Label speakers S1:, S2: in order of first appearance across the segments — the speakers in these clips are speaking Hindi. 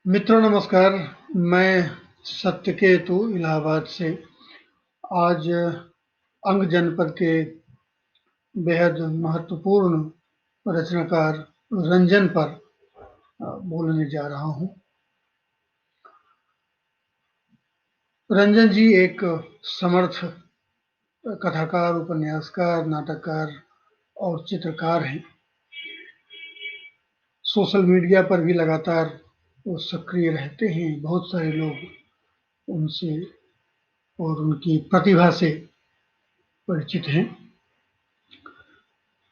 S1: मित्रों नमस्कार। मैं सत्यकेतु इलाहाबाद से आज अंग जनपद के बेहद महत्वपूर्ण रचनाकार रंजन पर बोलने जा रहा हूँ। रंजन जी एक समर्थ कथाकार, उपन्यासकार, नाटककार और चित्रकार हैं। सोशल मीडिया पर भी लगातार वो सक्रिय रहते हैं। बहुत सारे लोग उनसे और उनकी प्रतिभा से परिचित हैं।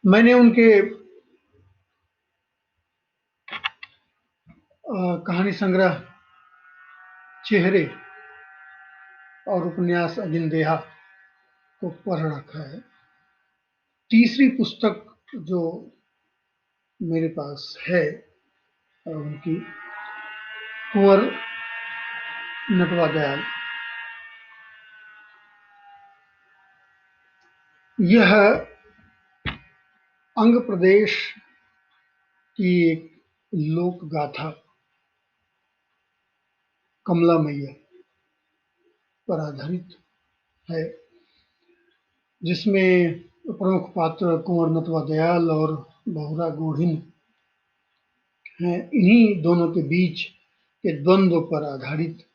S1: मैंने उनके कहानी संग्रह चेहरे और उपन्यास अजिनदेहा को पढ़ रखा है। तीसरी पुस्तक जो मेरे पास है उनकी, कुंवर नटवा दयाल, यह अंग प्रदेश की एक लोक गाथा कमला मैया पर आधारित है, जिसमें प्रमुख पात्र कुंवर नटवा दयाल और बहुरा गोढ़िन हैं। इन्हीं दोनों के बीच के द्वंद्व पर आधारित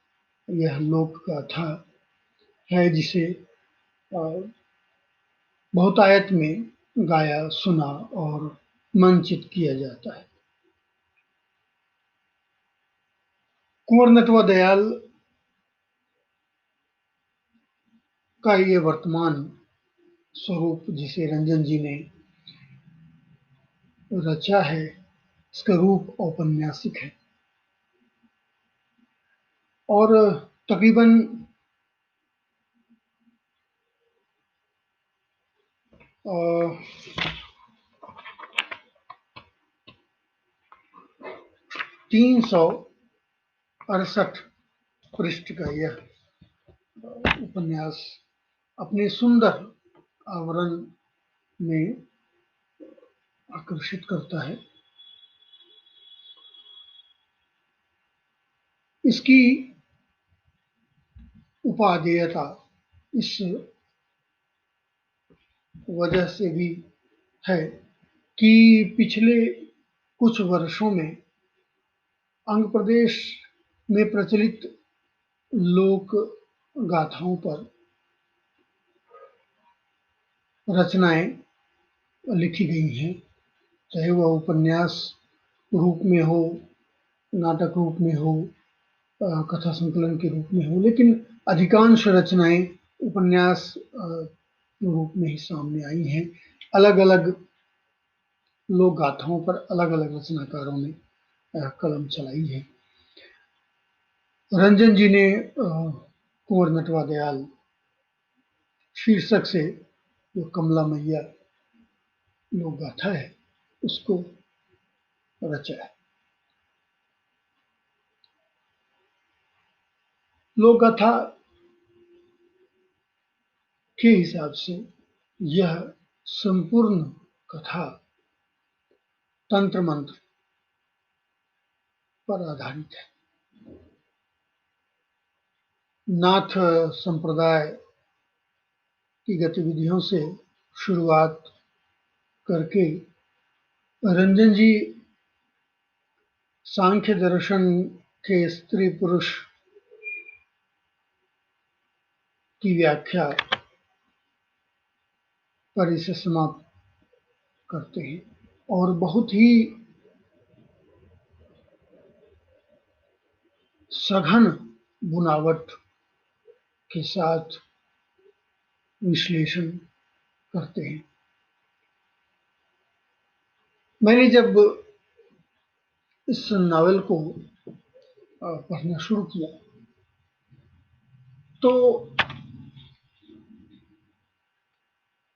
S1: यह लोक गाथा है, जिसे बहुतायत में गाया, सुना और मंचित किया जाता है। कुंवर नटवा दयाल का ये वर्तमान स्वरूप जिसे रंजन जी ने रचा है, इसका रूप औपन्यासिक है और तकरीबन 368 पृष्ठ का यह उपन्यास अपने सुंदर आवरण में आकर्षित करता है। इसकी उपादेयता इस वजह से भी है कि पिछले कुछ वर्षों में आंध्र प्रदेश में प्रचलित लोक गाथाओं पर रचनाएं लिखी गई हैं, चाहे वह उपन्यास रूप में हो, नाटक रूप में हो, कथा संकलन के रूप में हो, लेकिन अधिकांश रचनाएं उपन्यास रूप में ही सामने आई हैं। अलग अलग लोक गाथाओं पर अलग अलग रचनाकारों ने कलम चलाई है। रंजन जी ने कुंवर नटवा दयाल शीर्षक से जो कमला मैया लोक गाथा है उसको रचा है। लोक गाथा के हिसाब से यह संपूर्ण कथा तंत्र मंत्र पर आधारित है। नाथ संप्रदाय की गतिविधियों से शुरुआत करके रंजन जी सांख्य दर्शन के स्त्री पुरुष की व्याख्या पर इसे समाप्त करते हैं और बहुत ही सघन बुनावट के साथ विश्लेषण करते हैं। मैंने जब इस नावल को पढ़ना शुरू किया तो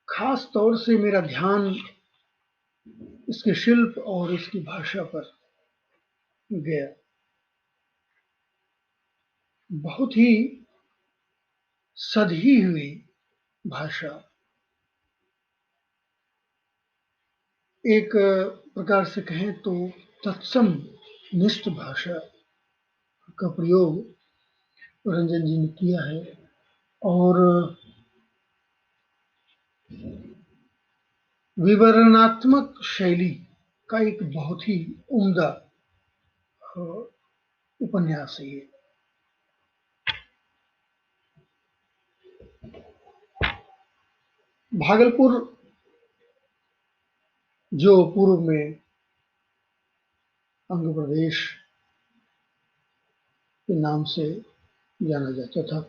S1: खास तौर से मेरा ध्यान इसके शिल्प और इसकी भाषा पर गया। बहुत ही सधी हुई भाषा, एक प्रकार से कहें तो तत्सम निष्ठ भाषा का प्रयोग रंजन जी ने किया है और विवरणात्मक शैली का एक बहुत ही उम्दा उपन्यास है ये। भागलपुर जो पूर्व में आंध्र प्रदेश के नाम से जाना जाता था,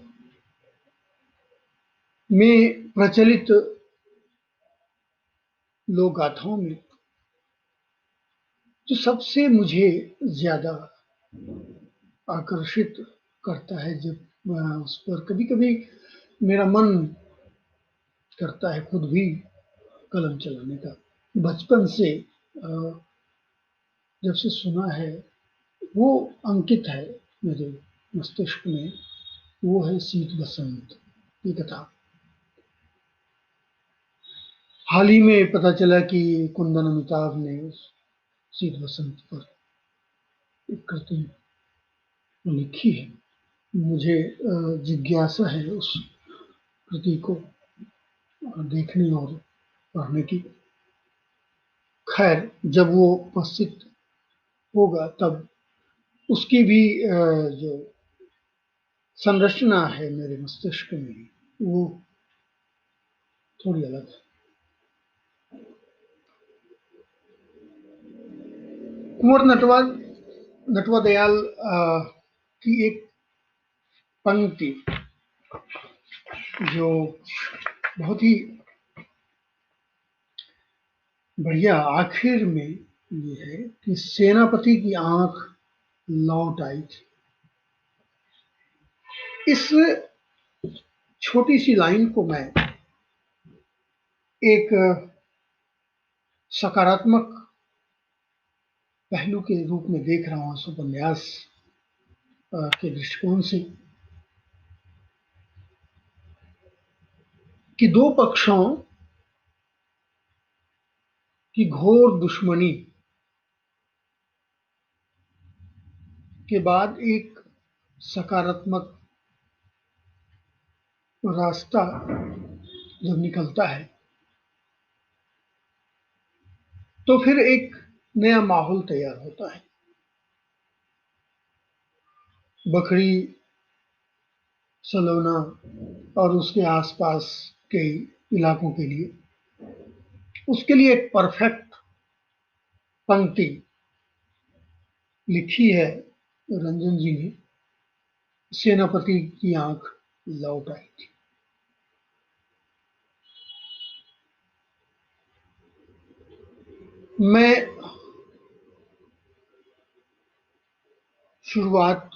S1: में प्रचलित लोक गाथाओं में जो सबसे मुझे ज्यादा आकर्षित करता है, जब उस पर कभी कभी मेरा मन करता है खुद भी कलम चलाने का। बचपन से जब से सुना है वो अंकित है मेरे मस्तिष्क में, वो है शीत बसंत की कथा। हाल ही में पता चला कि कुंदन अमिताभ ने शीत बसंत पर एक कृति लिखी है। मुझे जिज्ञासा है उस कृति को देखने और पढ़ने की। खैर, जब वो उपस्थित होगा तब उसकी भी जो संरचना है मेरे मस्तिष्क में वो थोड़ी अलग है। कुंवर नटवरदयाल की एक पंक्ति जो बहुत ही बढ़िया आखिर में ये है कि सेनापति की आंख लौट आई थी। इस छोटी सी लाइन को मैं एक सकारात्मक पहलू के रूप में देख रहा हूं इस उपन्यास के दृष्टिकोण से, कि दो पक्षों की घोर दुश्मनी के बाद एक सकारात्मक रास्ता जब निकलता है तो फिर एक नया माहौल तैयार होता है। बखरी, सलोना और उसके आसपास के इलाकों के लिए, उसके लिए एक परफेक्ट पंक्ति लिखी है रंजन जी ने। सेनापति की आंख लौट आई थी। मैं शुरुआत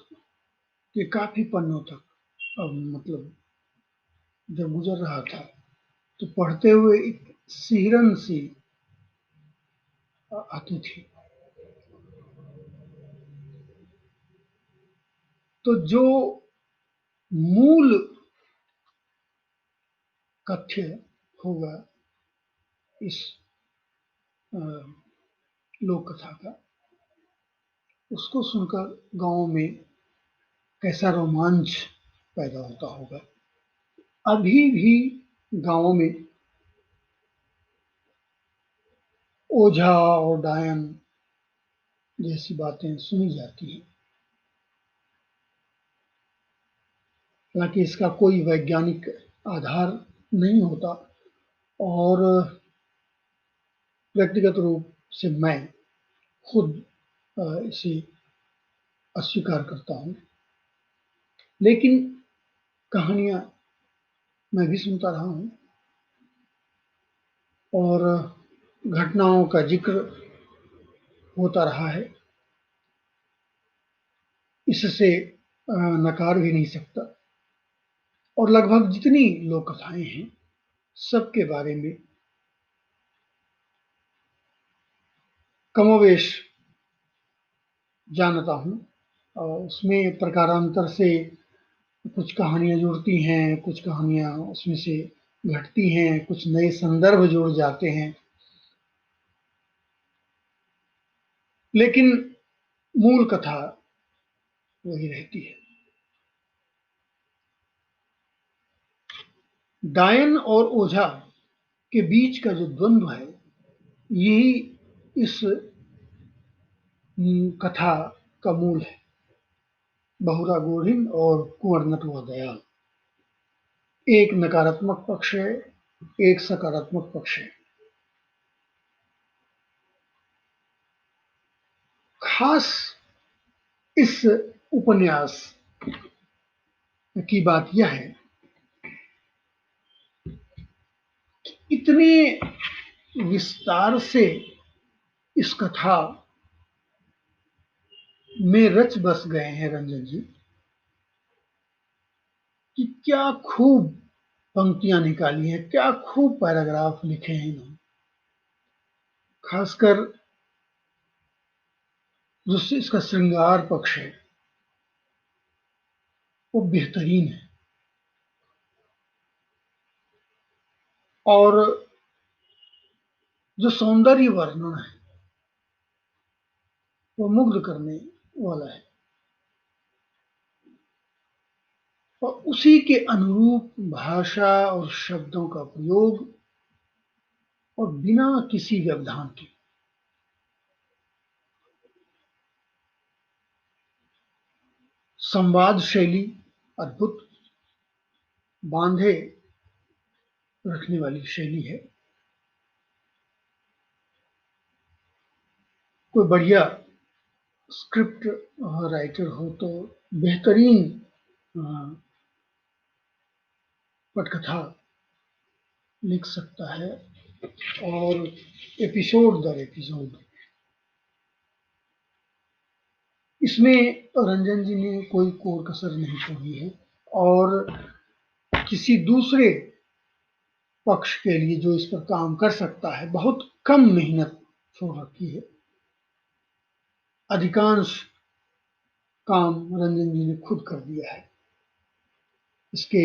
S1: के काफी पन्नों तक, अब मतलब जब गुजर रहा था तो पढ़ते हुए एक सिहरन सी आती थी। तो जो मूल कथ्य होगा इस लोक कथा का, उसको सुनकर गांव में कैसा रोमांच पैदा होता होगा। अभी भी गांवों में ओझा और डायन जैसी बातें सुनी जाती हैं, हालांकि इसका कोई वैज्ञानिक आधार नहीं होता और व्यक्तिगत रूप से मैं खुद इसे अस्वीकार करता हूं। लेकिन कहानियां मैं भी सुनता रहा हूं और घटनाओं का जिक्र होता रहा है, इससे नकार भी नहीं सकता। और लगभग जितनी लोक कथाएं हैं सबके बारे में कमोवेश जानता हूं। और उसमें प्रकारांतर से कुछ कहानियां जुड़ती हैं, कुछ कहानियां उसमें से घटती हैं, कुछ नए संदर्भ जुड़ जाते हैं, लेकिन मूल कथा वही रहती है। डायन और ओझा के बीच का जो द्वंद्व है, यही इस कथा का मूल है। बहुरा गोरिन और कुंवर नटवर दयाल, एक नकारात्मक पक्ष है, एक सकारात्मक पक्ष है। खास इस उपन्यास की बात यह है, इतने विस्तार से इस कथा में रच बस गए हैं रंजन जी कि क्या खूब पंक्तियां निकाली हैं, क्या खूब पैराग्राफ लिखे हैं इन्होंने। खासकर जो इसका श्रृंगार पक्ष है वो बेहतरीन है, और जो सौंदर्य वर्णन है वो मुग्ध करने वाला है, और उसी के अनुरूप भाषा और शब्दों का प्रयोग, और बिना किसी व्यवधान के। संवाद शैली अद्भुत, बांधे रखने वाली शैली है। कोई बढ़िया स्क्रिप्ट राइटर हो तो बेहतरीन पटकथा लिख सकता है, और एपिसोड दर एपिसोड इसमें रंजन जी ने कोई कोर कसर नहीं छोड़ी है, और किसी दूसरे पक्ष के लिए जो इस पर काम कर सकता है बहुत कम मेहनत छोड़ रखी है। अधिकांश काम रंजन जी ने खुद कर दिया है। इसके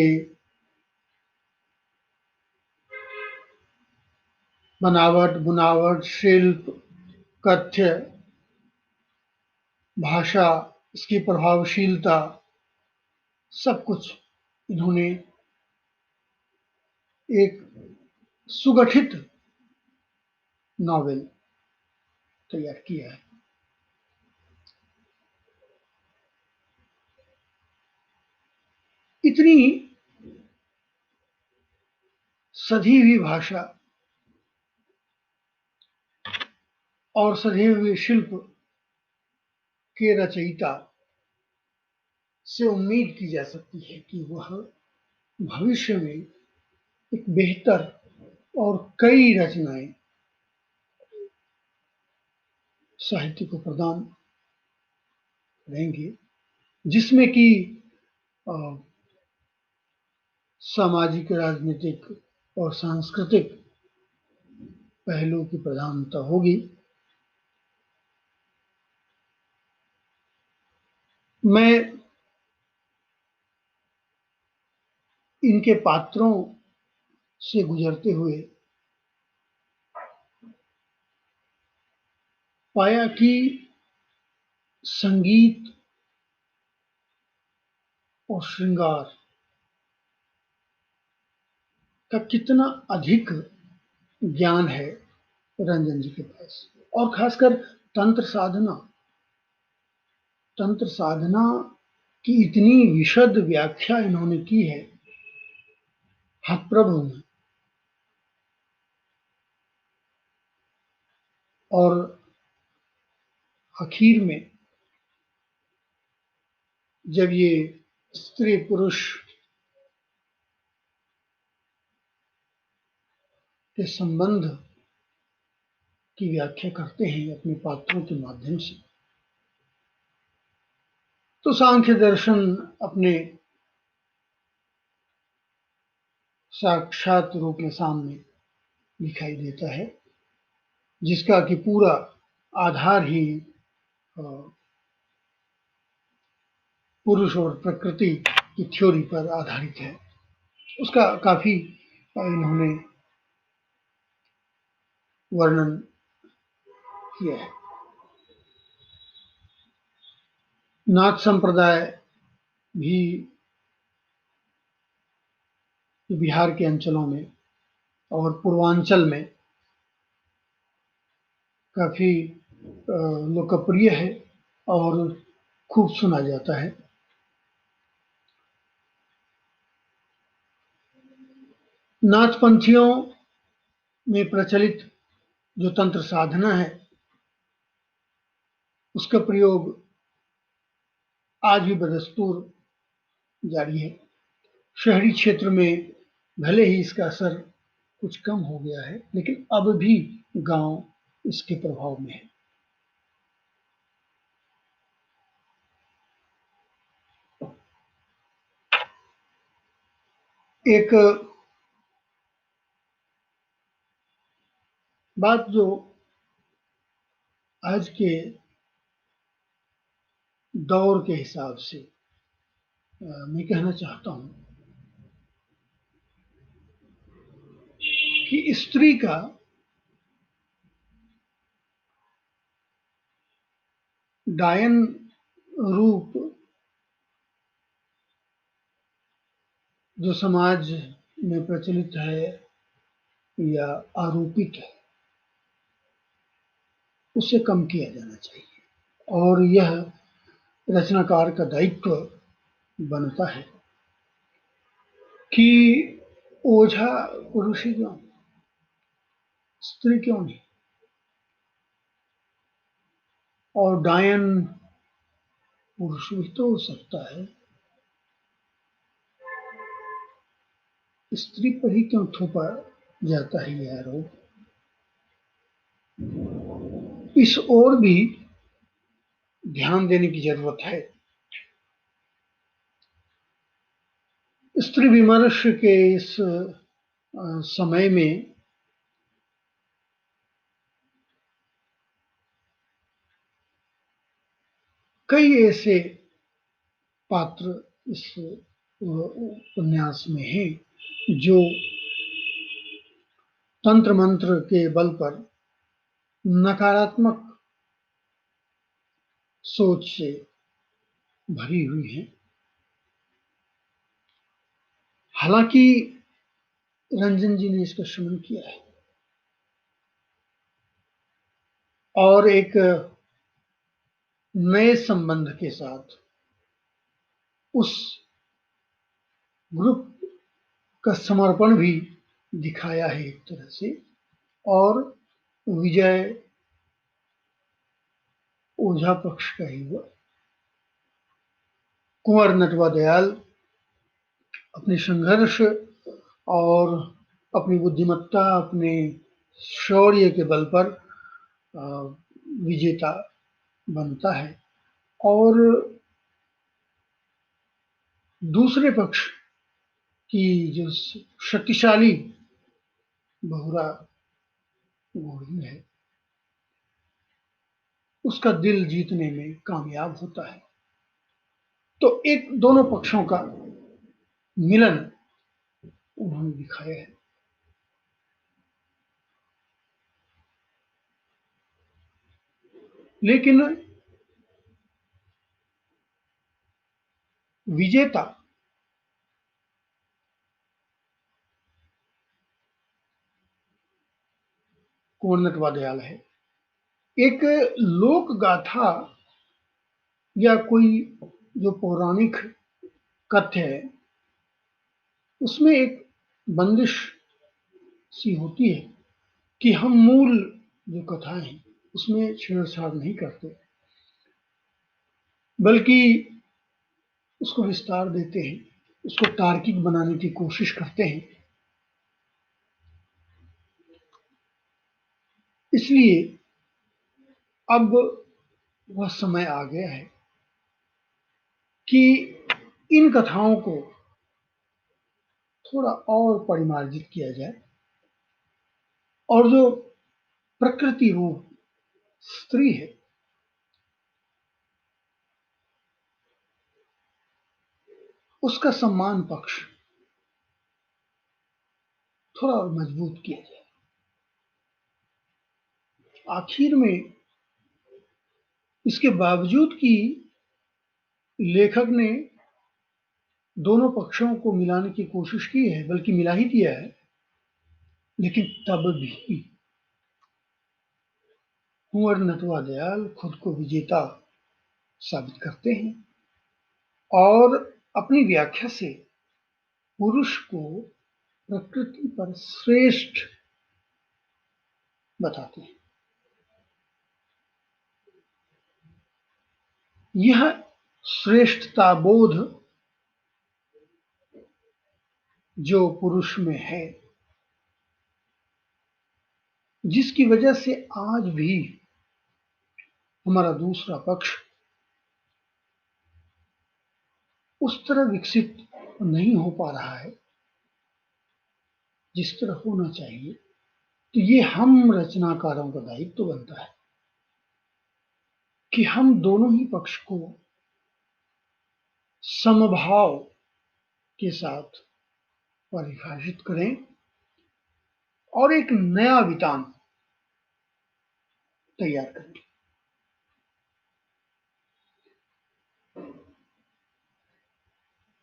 S1: बनावट, बुनावट, शिल्प, कथ्य, भाषा, इसकी प्रभावशीलता, सब कुछ इन्होंने एक सुगठित नॉवेल तैयार किया है। इतनी सधी हुई भाषा और सधे हुए शिल्प के रचयिता से उम्मीद की जा सकती है कि वह भविष्य में एक बेहतर और कई रचनाएं साहित्य को प्रदान करेंगे, जिसमें कि सामाजिक, राजनीतिक और सांस्कृतिक पहलू की प्रधानता होगी। मैं इनके पात्रों से गुजरते हुए पाया कि संगीत और श्रृंगार का कितना अधिक ज्ञान है रंजन जी के पास, और खासकर तंत्र साधना, तंत्र साधना की इतनी विशद व्याख्या इन्होंने की है हतप्रभु में। और आखिर में जब ये स्त्री पुरुष के संबंध की व्याख्या करते हैं अपने पात्रों के माध्यम से, तो सांख्य दर्शन अपने साक्षात रूप में सामने दिखाई देता है, जिसका कि पूरा आधार ही पुरुष और प्रकृति की थ्योरी पर आधारित है। उसका काफी इन्होंने वर्णन किया है। नाथ संप्रदाय भी बिहार के अंचलों में और पूर्वांचल में काफी लोकप्रिय है और खूब सुना जाता है। नाथपंथियों में प्रचलित जो तंत्र साधना है उसका प्रयोग आज भी बदस्तूर जारी है। शहरी क्षेत्र में भले ही इसका असर कुछ कम हो गया है, लेकिन अब भी गांव इसके प्रभाव में है। एक बात जो आज के दौर के हिसाब से मैं कहना चाहता हूं कि स्त्री का डायन रूप जो समाज में प्रचलित है या आरोपित है, उसे कम किया जाना चाहिए और यह रचनाकार का दायित्व बनता है कि ओझा पुरुष ही क्यों, स्त्री क्यों नहीं, और डायन पुरुष भी तो हो सकता है, स्त्री पर ही क्यों थोपा जाता है यह आरोप। इस ओर भी ध्यान देने की जरूरत है। स्त्री विमर्श के इस समय में कई ऐसे पात्र इस उपन्यास में हैं जो तंत्र मंत्र के बल पर नकारात्मक सोच से भरी हुई है। हालांकि रंजन जी ने इसका शमन किया है और एक नए संबंध के साथ उस ग्रुप का समर्पण भी दिखाया है एक तरह से, और विजय ओझा पक्ष का ही हुआ। कुंवर नटवा दयाल अपने संघर्ष और अपनी बुद्धिमत्ता, अपने शौर्य के बल पर विजेता बनता है और दूसरे पक्ष की जो शक्तिशाली बहुरा घोड़ी है उसका दिल जीतने में कामयाब होता है। तो एक दोनों पक्षों का मिलन उन्होंने दिखाया है। लेकिन विजेता कुंवर नटवा दयाल है। एक लोक गाथा या कोई जो पौराणिक कथ्य है उसमें एक बंदिश सी होती है कि हम मूल जो कथाएं हैं उसमें छेड़छाड़ नहीं करते, बल्कि उसको विस्तार देते हैं, उसको तार्किक बनाने की कोशिश करते हैं। इसलिए अब वह समय आ गया है कि इन कथाओं को थोड़ा और परिमार्जित किया जाए और जो प्रकृति रूप स्त्री है उसका सम्मान पक्ष थोड़ा और मजबूत किया जाए। आखिर में इसके बावजूद कि लेखक ने दोनों पक्षों को मिलाने की कोशिश की है, बल्कि मिला ही दिया है, लेकिन तब भी कुंवर नटवा दयाल खुद को विजेता साबित करते हैं और अपनी व्याख्या से पुरुष को प्रकृति पर श्रेष्ठ बताते हैं। यह श्रेष्ठता बोध जो पुरुष में है, जिसकी वजह से आज भी हमारा दूसरा पक्ष उस तरह विकसित नहीं हो पा रहा है जिस तरह होना चाहिए, तो ये हम रचनाकारों का दायित्व तो बनता है कि हम दोनों ही पक्ष को समभाव के साथ परिभाषित करें और एक नया वितान तैयार करें।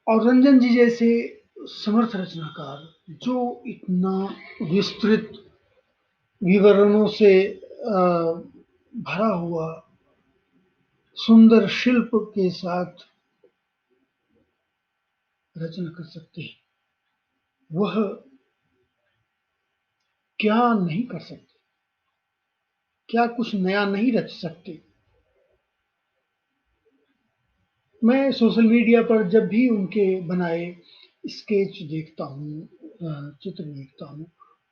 S1: और रंजन जी जैसे समर्थ रचनाकार जो इतना विस्तृत विवरणों से भरा हुआ सुंदर शिल्प के साथ रचना कर सकते हैं, वह क्या नहीं कर सकते, क्या कुछ नया नहीं रच सकते। मैं सोशल मीडिया पर जब भी उनके बनाए स्केच देखता हूँ, चित्र देखता हूँ,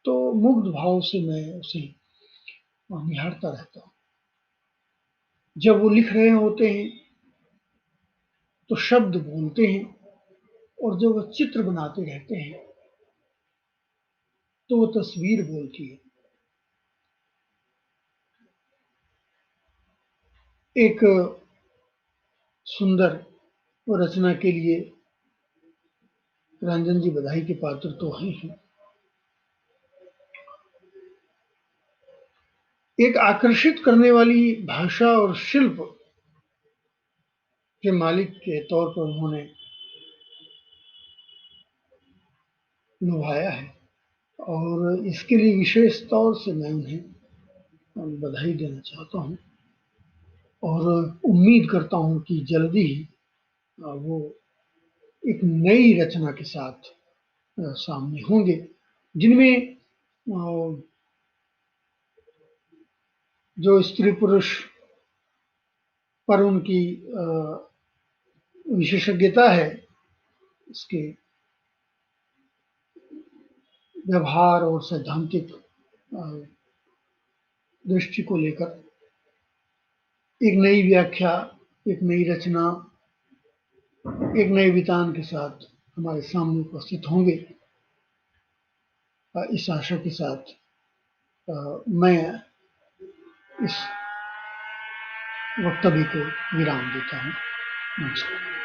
S1: तो मुग्ध भाव से मैं उसे निहारता रहता हूँ। जब वो लिख रहे होते हैं तो शब्द बोलते हैं, और जब वो चित्र बनाते रहते हैं तो वो तस्वीर बोलती है। एक सुंदर रचना के लिए रंजन जी बधाई के पात्र तो हैं। एक आकर्षित करने वाली भाषा और शिल्प के मालिक के तौर पर उन्होंने निभाया है, और इसके लिए विशेष तौर से मैं उन्हें बधाई देना चाहता हूँ और उम्मीद करता हूँ कि जल्दी ही वो एक नई रचना के साथ सामने होंगे, जिनमें जो स्त्री पुरुष पर उनकी विशेषज्ञता है, इसके व्यवहार और सैद्धांतिक दृष्टि को लेकर एक नई व्याख्या, एक नई रचना, एक नए वितान के साथ हमारे सामने उपस्थित होंगे। इस आशा के साथ मैं इस वक्तव्य को विराम देता हूँ। नमस्कार।